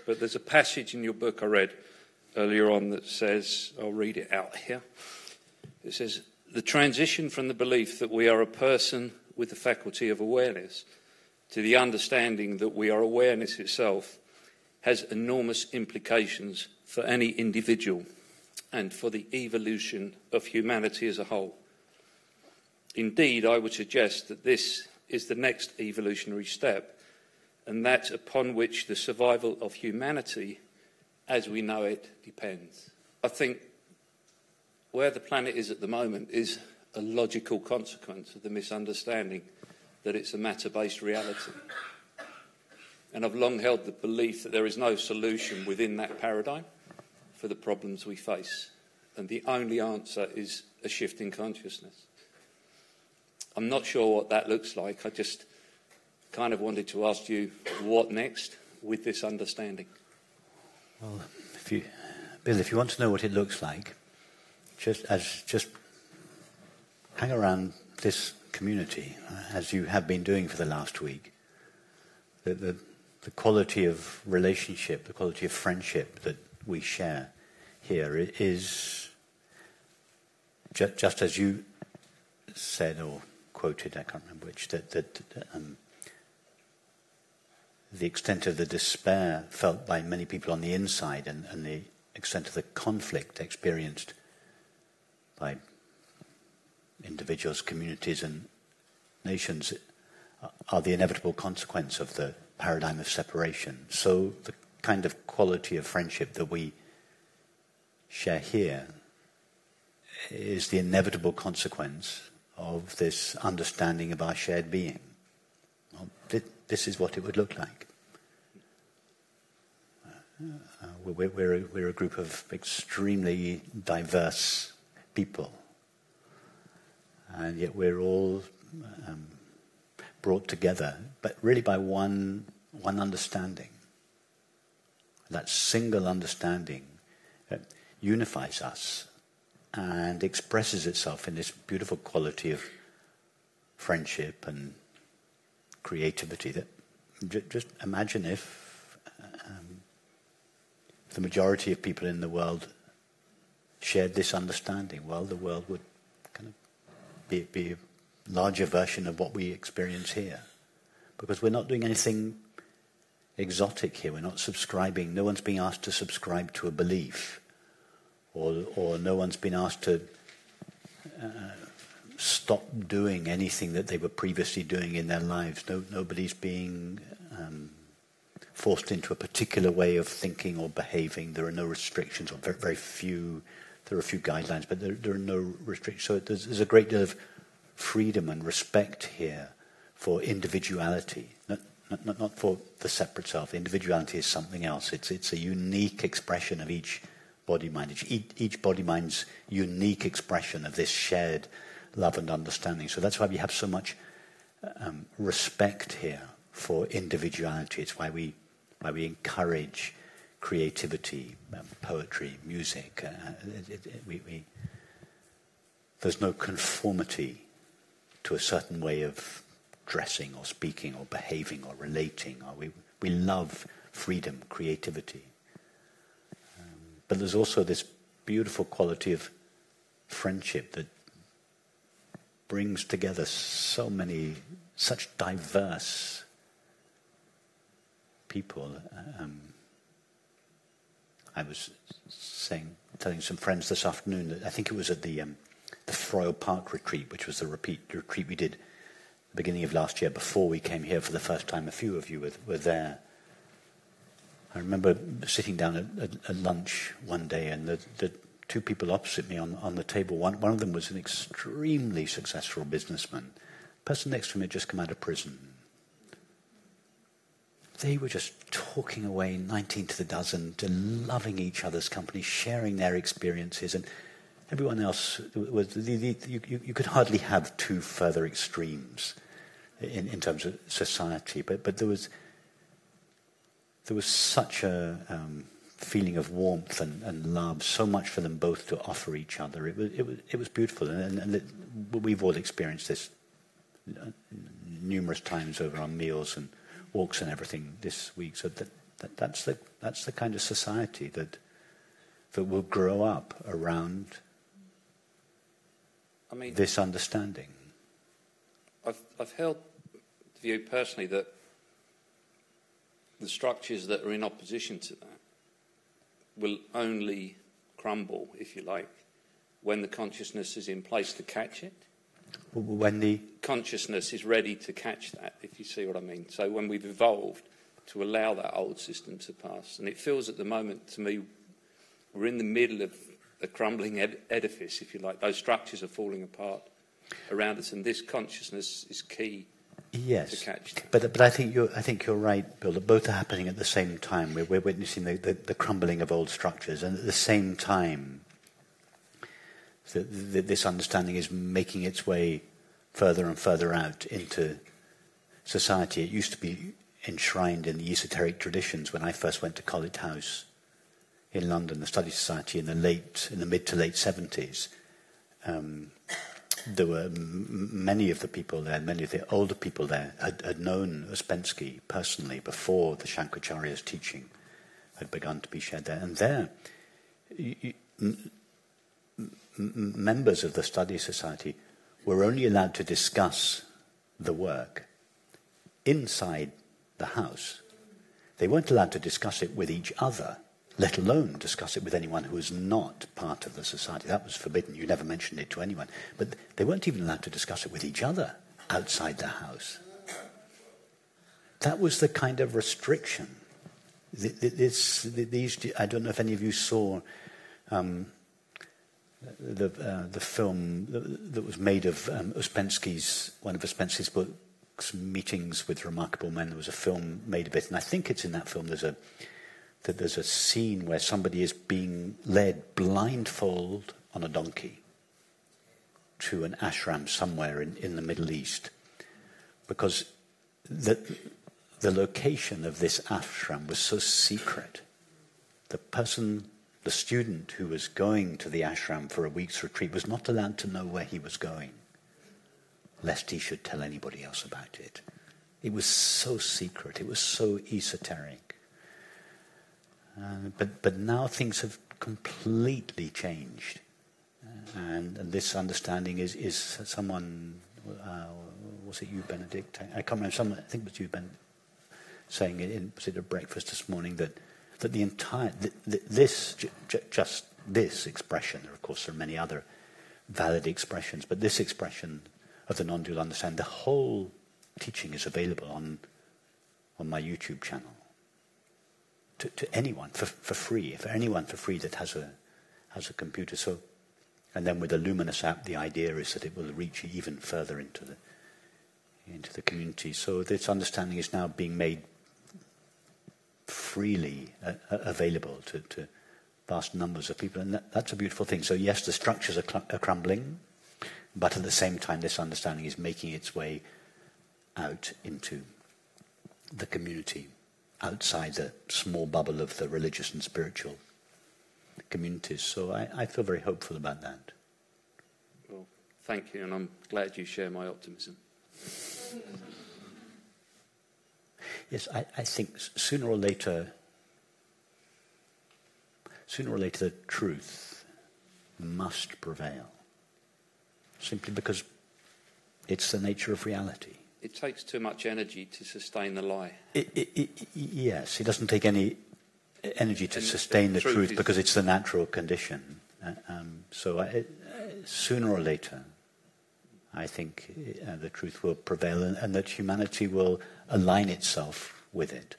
but there's a passage in your book I read earlier on that says, I'll read it out here. It says, the transition from the belief that we are a person with the faculty of awareness to the understanding that we are awareness itself has enormous implications for any individual and for the evolution of humanity as a whole. Indeed, I would suggest that this is the next evolutionary step, and that upon which the survival of humanity as we know it depends. I think where the planet is at the moment is a logical consequence of the misunderstanding that it's a matter-based reality. And I've long held the belief that there is no solution within that paradigm for the problems we face. And the only answer is a shift in consciousness. I'm not sure what that looks like. I just kind of wanted to ask you, what next with this understanding? Well, Bill, if you want to know what it looks like, just hang around this community, as you have been doing for the last week. The quality of relationship, the quality of friendship that we share here is, just as you said or quoted, I can't remember which, that the extent of the despair felt by many people on the inside and the extent of the conflict experienced by individuals, communities and nations are the inevitable consequence of the paradigm of separation. So the kind of quality of friendship that we share here is the inevitable consequence of this understanding of our shared being. Well, this is what it would look like. We're a group of extremely diverse people, and yet we're all brought together, but really by one understanding. That single understanding unifies us and expresses itself in this beautiful quality of friendship and creativity. That just imagine if the majority of people in the world shared this understanding. Well, the world would kind of be a larger version of what we experience here, because we're not doing anything exotic here. We're not subscribing. No one's being asked to subscribe to a belief, or no one's been asked to stop doing anything that they were previously doing in their lives. Nobody's being forced into a particular way of thinking or behaving. There are no restrictions, or very few. There are a few guidelines, but there are no restrictions. So there's a great deal of freedom and respect here for individuality, not for the separate self. Individuality is something else. It's a unique expression of each body-mind. Each body-mind's unique expression of this shared love and understanding. So that's why we have so much respect here for individuality. It's why we encourage creativity, poetry, music. There's no conformity to a certain way of dressing or speaking or behaving or relating. We love freedom, creativity. But there's also this beautiful quality of friendship that brings together such diverse people. I was telling some friends this afternoon that I think it was at the Froyle Park retreat, which was the retreat we did at the beginning of last year before we came here for the first time. A few of you were there. I remember sitting down at lunch one day, and the two people opposite me on the table, one of them was an extremely successful businessman. The person next to him had just come out of prison. They were just talking away 19 to the dozen, to loving each other's company, sharing their experiences, and everyone else was. You could hardly have two further extremes in terms of society, but there was such a feeling of warmth and love, so much for them both to offer each other. It was beautiful, and we've all experienced this numerous times over our meals and walks and everything this week. So That's the kind of society that will grow up around this understanding. I've held the view personally that the structures that are in opposition to that will only crumble, if you like, when the consciousness is in place to catch it. When the consciousness is ready to catch that, if you see what I mean. So when we've evolved to allow that old system to pass. And it feels at the moment, to me, we're in the middle of a crumbling edifice, if you like. Those structures are falling apart around us, and this consciousness is key to catch that. But I think you're right, Bill, that both are happening at the same time. We're witnessing the crumbling of old structures, and at the same time, this understanding is making its way further and further out into society. It used to be enshrined in the esoteric traditions. When I first went to College House in London, the Study Society, in the mid to late 70s, there were many of the people there, many of the older people there had known Ouspensky personally before the Shankaracharya's teaching had begun to be shared there. And there, members of the Study Society were only allowed to discuss the work inside the house. They weren't allowed to discuss it with each other, let alone discuss it with anyone who was not part of the society. That was forbidden. You never mentioned it to anyone. But they weren't even allowed to discuss it with each other outside the house. That was the kind of restriction. I don't know if any of you saw the film that was made of one of Ouspensky's books, Meetings with Remarkable Men. There was a film made of it, and I think it's in that film there's a scene where somebody is being led blindfold on a donkey to an ashram somewhere in the Middle East, because the location of this ashram was so secret. The student who was going to the ashram for a week's retreat was not allowed to know where he was going, lest he should tell anybody else about it. It was so secret. It was so esoteric. But now things have completely changed. And this understanding is someone, was it you, Benedict? I can't remember, I think it was you, Ben, saying was it at breakfast this morning that the entire, just this expression, of course there are many other valid expressions, but this expression of the non-dual understanding, the whole teaching is available on my YouTube channel to anyone for free, for anyone for free that has a computer. So, and then with the Luminous app, the idea is that it will reach even further into the community. So this understanding is now being made freely available to vast numbers of people, and that's a beautiful thing. So yes, the structures are crumbling, but at the same time this understanding is making its way out into the community, outside the small bubble of the religious and spiritual communities. So I feel very hopeful about that. Well, thank you, and I'm glad you share my optimism. Yes, I think sooner or later the truth must prevail, simply because it's the nature of reality. It takes too much energy to sustain the lie. Yes, it doesn't take any energy to sustain the truth because it's the natural condition. Sooner or later, I think the truth will prevail, and that humanity will align itself with it.